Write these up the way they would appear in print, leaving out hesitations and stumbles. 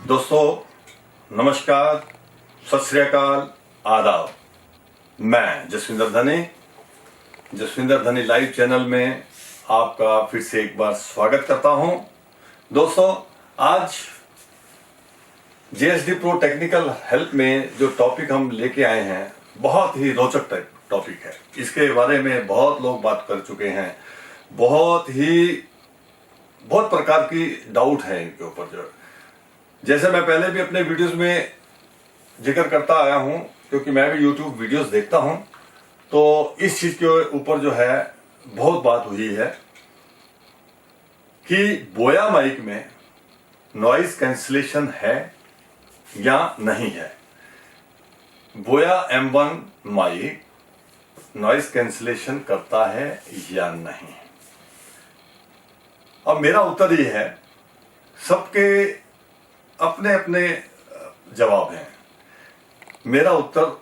दोस्तों नमस्कार, सत श्री अकाल, आदाब। मैं जसविंदर धनी लाइव चैनल में आपका फिर से एक बार स्वागत करता हूं। दोस्तों आज JSD Pro टेक्निकल हेल्प में जो टॉपिक हम लेके आए हैं बहुत ही रोचक टॉपिक है। इसके बारे में बहुत लोग बात कर चुके हैं, बहुत प्रकार की डाउट है इनके ऊपर। जो जैसे मैं पहले भी अपने वीडियोस में जिक्र करता आया हूं, क्योंकि मैं भी YouTube वीडियोस देखता हूं, तो इस चीज के ऊपर जो है बहुत बात हुई है कि बोया माइक में नॉइज कैंसलेशन है या नहीं है। बोया M1 माइक नॉइज कैंसलेशन करता है या नहीं। अब मेरा उत्तर ये है, सबके अपने अपने जवाब हैं। मेरा उत्तर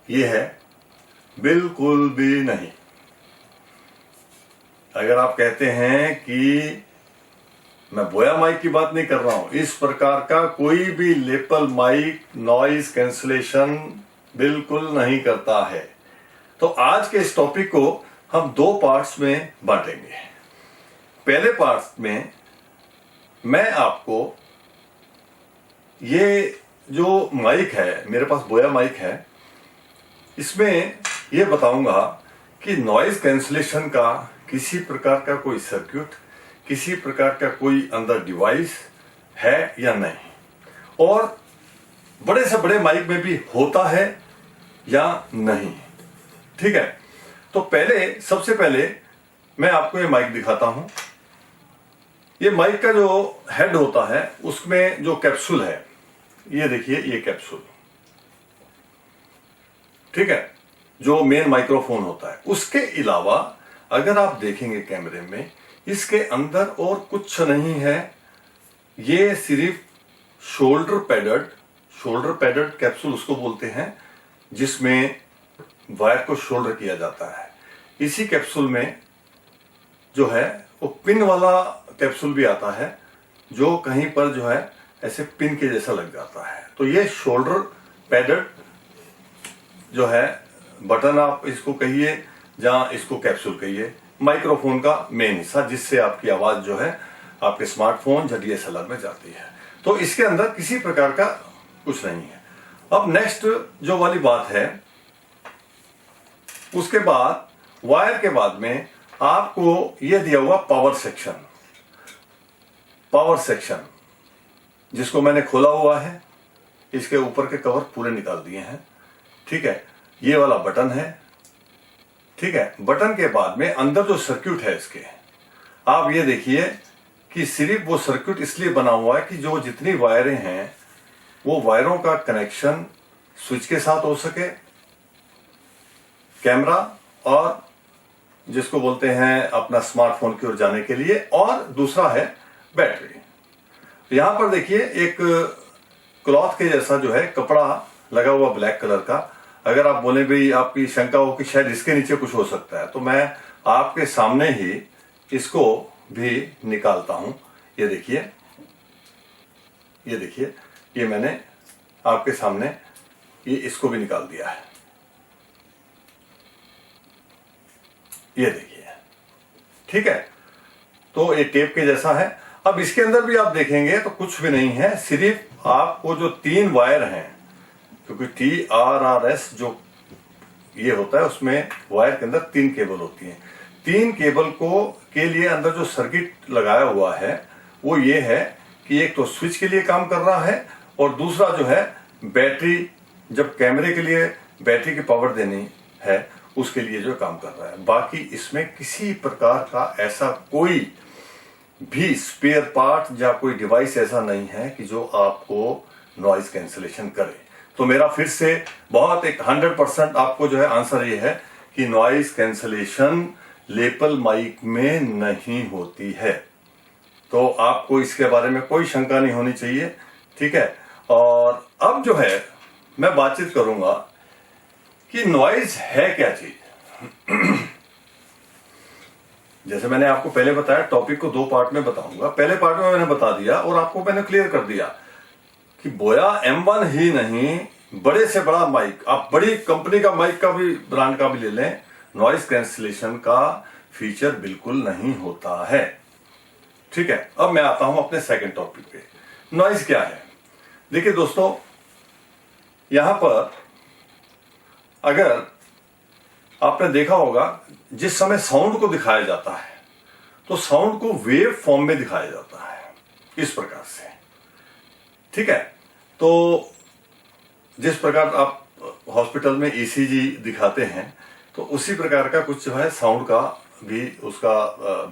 ये है, बिल्कुल भी नहीं। अगर आप कहते हैं कि मैं बोया माइक की बात नहीं कर रहा हूं, इस प्रकार का कोई भी लेपल माइक नॉइज कैंसलेशन बिल्कुल नहीं करता है, तो आज के इस टॉपिक को हम दो पार्ट्स में बांटेंगे। पहले पार्ट में मैं आपको ये जो माइक है, मेरे पास बोया माइक है, इसमें ये बताऊंगा कि नॉइज कैंसलेशन का किसी प्रकार का कोई सर्किट, किसी प्रकार का कोई अंदर डिवाइस है या नहीं, और बड़े से बड़े माइक में भी होता है या नहीं। ठीक है, तो सबसे पहले मैं आपको ये माइक दिखाता हूं। ये माइक का जो हेड होता है उसमें जो कैप्सूल है, ये देखिए, ये कैप्सूल, ठीक है, जो मेन माइक्रोफोन होता है। उसके अलावा अगर आप देखेंगे कैमरे में, इसके अंदर और कुछ नहीं है। ये सिर्फ शोल्डर पैडेड कैप्सूल उसको बोलते हैं, जिसमें वायर को शोल्डर किया जाता है। इसी कैप्सूल में जो है वो पिन वाला कैप्सूल भी आता है, जो कहीं पर जो है ऐसे पिन के जैसा लग जाता है। तो ये शोल्डर पैडेड जो है, बटन आप इसको कहिए, जहां इसको कैप्सूल कहिए, माइक्रोफोन का मेन हिस्सा, जिससे आपकी आवाज जो है आपके स्मार्टफोन या DSLR में जाती है। तो इसके अंदर किसी प्रकार का कुछ नहीं है। अब नेक्स्ट जो वाली बात है, उसके बाद वायर के बाद में आपको यह दिया हुआ पावर सेक्शन, जिसको मैंने खोला हुआ है। इसके ऊपर के कवर पूरे निकाल दिए हैं। ठीक है, ये वाला बटन है। ठीक है, बटन के बाद में अंदर जो सर्किट है इसके, आप ये देखिए कि सिर्फ वो सर्किट इसलिए बना हुआ है कि जो जितनी वायरें हैं वो वायरों का कनेक्शन स्विच के साथ हो सके, कैमरा और जिसको बोलते हैं अपना स्मार्टफोन की ओर जाने के लिए, और दूसरा है बैटरी। यहां पर देखिए एक क्लॉथ के जैसा जो है कपड़ा लगा हुआ ब्लैक कलर का। अगर आप बोले भाई, आपकी शंका हो कि शायद इसके नीचे कुछ हो सकता है, तो मैं आपके सामने ही इसको भी निकालता हूं। ये देखिए, ये मैंने आपके सामने इसको भी निकाल दिया है। ये देखिए, ठीक है, तो ये टेप के जैसा है। अब इसके अंदर भी आप देखेंगे तो कुछ भी नहीं है, सिर्फ आपको जो 3 वायर हैं, क्योंकि TRRS जो ये होता है उसमें वायर के अंदर 3 केबल होती हैं। 3 केबल के लिए अंदर जो सर्किट लगाया हुआ है वो ये है कि एक तो स्विच के लिए काम कर रहा है, और दूसरा जो है बैटरी, जब कैमरे के लिए बैटरी की पावर देनी है उसके लिए जो काम कर रहा है। बाकी इसमें किसी प्रकार का ऐसा कोई भी स्पेयर पार्ट या कोई डिवाइस ऐसा नहीं है कि जो आपको नॉइज कैंसलेशन करे। तो मेरा फिर से बहुत एक 100% आपको जो है आंसर ये है कि नॉइज कैंसलेशन लेपल माइक में नहीं होती है। तो आपको इसके बारे में कोई शंका नहीं होनी चाहिए। ठीक है, और अब जो है मैं बातचीत करूंगा कि नॉइज है क्या चीज। जैसे मैंने आपको पहले बताया, टॉपिक को 2 पार्ट में बताऊंगा। पहले पार्ट में मैंने बता दिया और आपको मैंने क्लियर कर दिया कि बोया M1 ही नहीं, बड़े से बड़ा माइक, आप बड़ी कंपनी का माइक का भी, ब्रांड का भी ले लें, नॉइज कैंसिलेशन का फीचर बिल्कुल नहीं होता है। ठीक है, अब मैं आता हूं अपने सेकंड टॉपिक पे। नॉइज क्या है? देखिए दोस्तों, यहां पर अगर आपने देखा होगा, जिस समय साउंड को दिखाया जाता है तो साउंड को वेव फॉर्म में दिखाया जाता है, इस प्रकार से। ठीक है, तो जिस प्रकार आप हॉस्पिटल में ECG दिखाते हैं, तो उसी प्रकार का कुछ जो है साउंड का भी उसका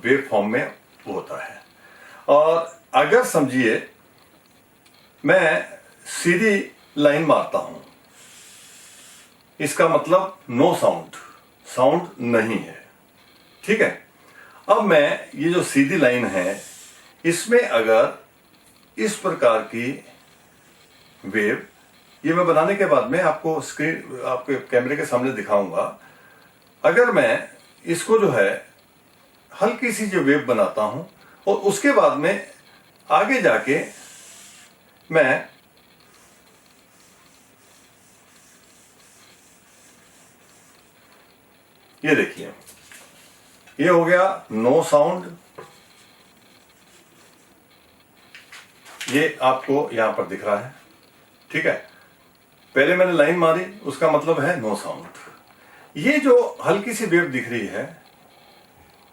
वेव फॉर्म में होता है। और अगर समझिए मैं सीधी लाइन मारता हूं, इसका मतलब नो साउंड, साउंड नहीं है। ठीक है, अब मैं ये जो सीधी लाइन है, इसमें अगर इस प्रकार की वेव, ये मैं बनाने के बाद में आपको स्क्रीन, आपके कैमरे के सामने दिखाऊंगा। अगर मैं इसको जो है हल्की सी जो वेव बनाता हूं और उसके बाद में आगे जाके मैं ये देखिए, ये हो गया नो साउंड। ये आपको यहां पर दिख रहा है। ठीक है, पहले मैंने लाइन मारी, उसका मतलब है नो साउंड। ये जो हल्की सी वेव दिख रही है,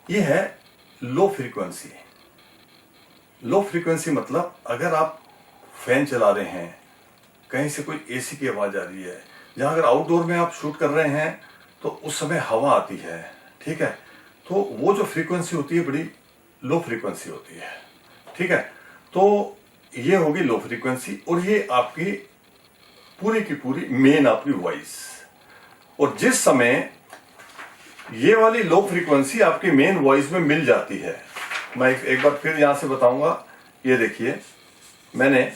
ये है लो फ्रीक्वेंसी। लो फ्रीक्वेंसी मतलब अगर आप फैन चला रहे हैं, कहीं से कोई AC की आवाज आ रही है, जहां अगर आउटडोर में आप शूट कर रहे हैं तो उस समय हवा आती है। ठीक है, तो वो जो फ्रीक्वेंसी होती है बड़ी लो फ्रीक्वेंसी होती है। ठीक है, तो ये होगी लो फ्रीक्वेंसी, और ये आपकी पूरी की पूरी मेन आपकी वॉइस। और जिस समय ये वाली लो फ्रीक्वेंसी आपकी मेन वॉइस में मिल जाती है, मैं एक बार फिर यहां से बताऊंगा। ये देखिए, मैंने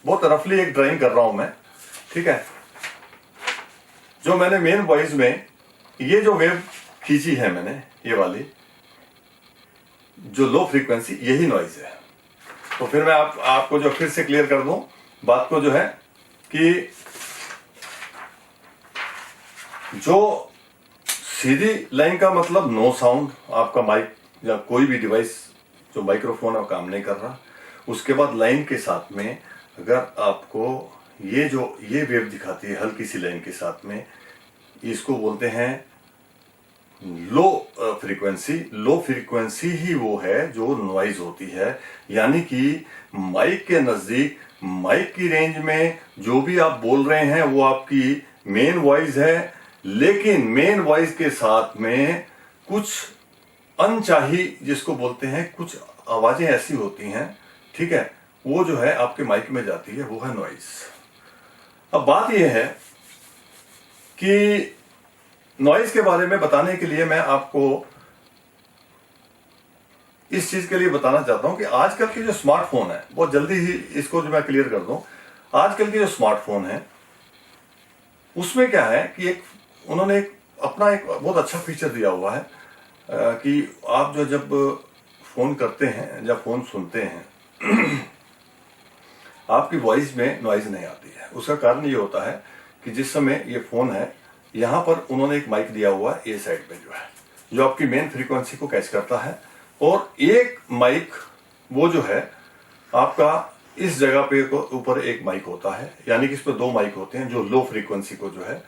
बहुत रफली एक ड्राइंग कर रहा हूं मैं। ठीक है, जो मैंने मेन वॉइस में ये जो वेव खींची है मैंने, ये वाली जो लो फ्रीक्वेंसी, यही नॉइज है। तो फिर मैं आपको जो फिर से क्लियर कर दूं बात को, जो है कि जो सीधी लाइन का मतलब नो साउंड, आपका माइक या कोई भी डिवाइस जो माइक्रोफोन है काम नहीं कर रहा। उसके बाद लाइन के साथ में अगर आपको ये जो ये वेव दिखाती है हल्की सी लाइन के साथ में, इसको बोलते हैं लो फ्रीक्वेंसी। लो फ्रीक्वेंसी ही वो है जो नॉइज होती है, यानी कि माइक के नजदीक, माइक की रेंज में जो भी आप बोल रहे हैं वो आपकी मेन वॉइस है, लेकिन मेन वॉइस के साथ में कुछ अनचाही, जिसको बोलते हैं, कुछ आवाजें ऐसी होती हैं, ठीक है, वो जो है आपके माइक में जाती है, वो है नॉइज। अब बात यह है कि नॉइज के बारे में बताने के लिए मैं आपको इस चीज के लिए बताना चाहता हूं कि आजकल के जो स्मार्टफोन है, बहुत जल्दी ही इसको जो मैं क्लियर कर दूं, आजकल के जो स्मार्टफोन है उसमें क्या है कि उन्होंने अपना एक बहुत अच्छा फीचर दिया हुआ है कि आप जो जब फोन करते हैं, जब फोन सुनते हैं आपकी वॉइस में नॉइज नहीं आती है। उसका कारण ये होता है कि जिस समय ये फोन है, यहां पर उन्होंने एक माइक दिया हुआ है, ए साइड पे जो है, जो आपकी मेन फ्रीक्वेंसी को कैच करता है, और एक माइक वो जो है आपका इस जगह पे ऊपर एक माइक होता है, यानी कि इस पर 2 माइक होते हैं जो लो फ्रीक्वेंसी को जो है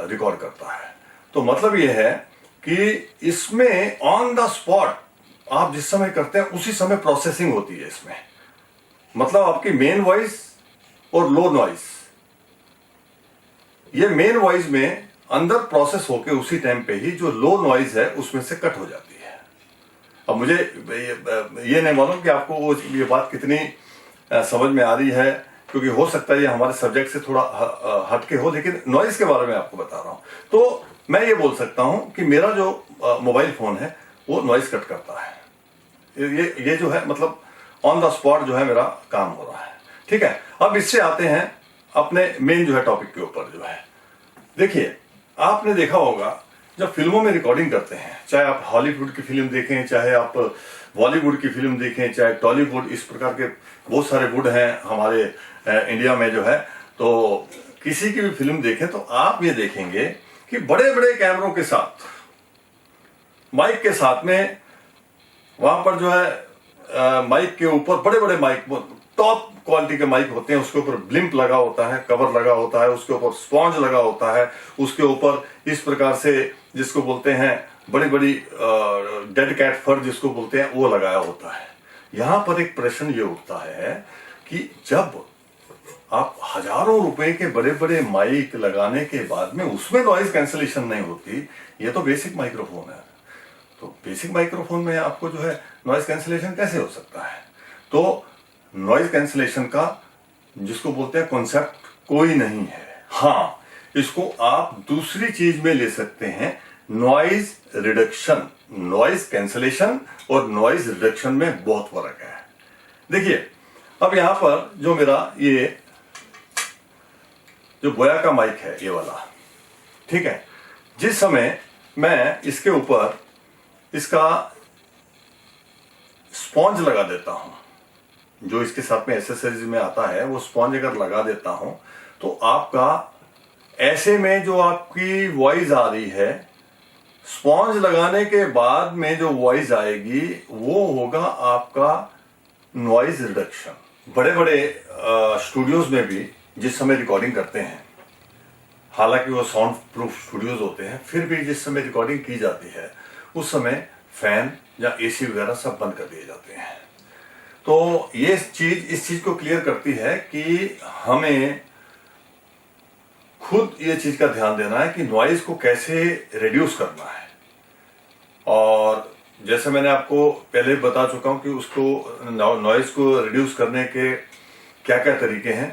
रिकॉर्ड करता है। तो मतलब ये है कि इसमें ऑन द स्पॉट आप जिस समय करते हैं उसी समय प्रोसेसिंग होती है इसमें, मतलब आपकी मेन वॉइस और लो नॉइस, ये मेन वॉइस में अंदर प्रोसेस होके उसी टाइम पे ही जो लो नॉइज है उसमें से कट हो जाती है। अब मुझे ये नहीं मालूम कि आपको वो ये बात कितनी समझ में आ रही है, क्योंकि हो सकता है ये हमारे सब्जेक्ट से थोड़ा हटके हो, लेकिन नॉइज के बारे में आपको बता रहा हूं। तो मैं ये बोल सकता हूं कि मेरा जो मोबाइल फोन है वो नॉइज कट करता है। ये जो है मतलब ऑन द स्पॉट जो है मेरा काम हो रहा है। ठीक है, अब इससे आते हैं अपने मेन जो है टॉपिक के ऊपर। जो है देखिए, आपने देखा होगा जब फिल्मों में रिकॉर्डिंग करते हैं, चाहे आप हॉलीवुड की फिल्म देखें, चाहे आप बॉलीवुड की फिल्म देखें, चाहे टॉलीवुड, इस प्रकार के बहुत सारे वुड हैं हमारे इंडिया में जो है, तो किसी की भी फिल्म देखें तो आप ये देखेंगे कि बड़े बड़े कैमरों के साथ, माइक के साथ में, वहां पर जो है माइक के ऊपर बड़े बड़े माइक, टॉप क्वालिटी के माइक होते हैं, उसके ऊपर ब्लिम्प लगा होता है, कवर लगा होता है, उसके ऊपर स्पॉन्ज लगा होता है, उसके ऊपर इस प्रकार से जिसको बोलते हैं बड़ी बड़ी डेड कैट फर जिसको बोलते हैं वो लगाया होता है। यहां पर एक प्रश्न ये उठता है कि जब आप हजारों रुपए के बड़े बड़े माइक लगाने के बाद में उसमें नॉइज कैंसलेशन नहीं होती, ये तो बेसिक माइक्रोफोन है, तो बेसिक माइक्रोफोन में आपको जो है नॉइज कैंसलेशन कैसे हो सकता है? तो नॉइज कैंसलेशन का जिसको बोलते हैं कॉन्सेप्ट कोई नहीं है। हाँ, इसको आप दूसरी चीज में ले सकते हैं, नॉइज रिडक्शन। नॉइज कैंसलेशन और नॉइज रिडक्शन में बहुत फर्क है। देखिए, अब यहां पर जो मेरा ये जो बोया का माइक है, ये वाला, ठीक है, जिस समय मैं इसके ऊपर इसका स्पॉन्ज लगा देता हूं, जो इसके साथ में एसेसरीज में आता है, वो स्पॉन्ज अगर लगा देता हूं तो आपका ऐसे में जो आपकी वॉइस आ रही है, स्पॉन्ज लगाने के बाद में जो वॉइस आएगी वो होगा आपका नॉइज रिडक्शन। बड़े बड़े स्टूडियोज में भी जिस समय रिकॉर्डिंग करते हैं, हालांकि वो साउंड प्रूफ स्टूडियोज होते हैं, फिर भी जिस समय रिकॉर्डिंग की जाती है उस समय फैन या एसी वगैरह सब बंद कर दिए जाते हैं। तो ये इस चीज को क्लियर करती है कि हमें खुद ये चीज का ध्यान देना है कि नॉइज को कैसे रिड्यूस करना है। और जैसे मैंने आपको पहले बता चुका हूं कि उसको नॉइज को रिड्यूस करने के क्या क्या तरीके हैं,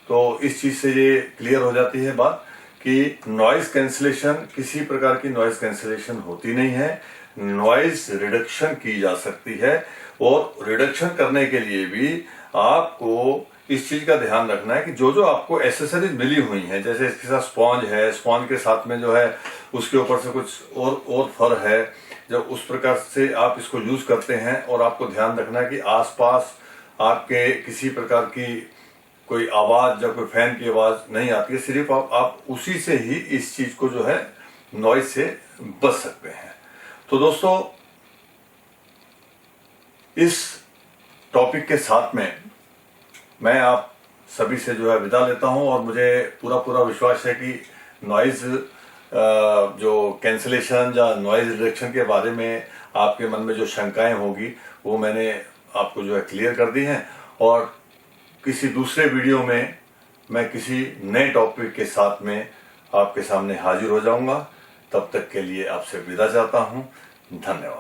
तो इस चीज से ये क्लियर हो जाती है बात कि नॉइज कैंसलेशन, किसी प्रकार की नॉइज कैंसलेशन होती नहीं है, नॉइज रिडक्शन की जा सकती है। और रिडक्शन करने के लिए भी आपको इस चीज का ध्यान रखना है कि जो जो आपको एसेसरीज मिली हुई हैं, जैसे इसके साथ स्पॉन्ज है, स्पॉन्ज के साथ में जो है उसके ऊपर से कुछ और फर है, जब उस प्रकार से आप इसको यूज करते हैं, और आपको ध्यान रखना है कि आसपास आपके किसी प्रकार की कोई आवाज या कोई फैन की आवाज नहीं आती है, सिर्फ आप उसी से ही इस चीज को जो है नॉइज से बच सकते हैं। तो दोस्तों, इस टॉपिक के साथ में मैं आप सभी से जो है विदा लेता हूं, और मुझे पूरा विश्वास है कि नॉइज जो कैंसलेशन या नॉइज रिडक्शन के बारे में आपके मन में जो शंकाएं होगी वो मैंने आपको जो है क्लियर कर दी हैं। और किसी दूसरे वीडियो में मैं किसी नए टॉपिक के साथ में आपके सामने हाजिर हो जाऊंगा। तब तक के लिए आपसे विदा चाहता हूं। धन्यवाद।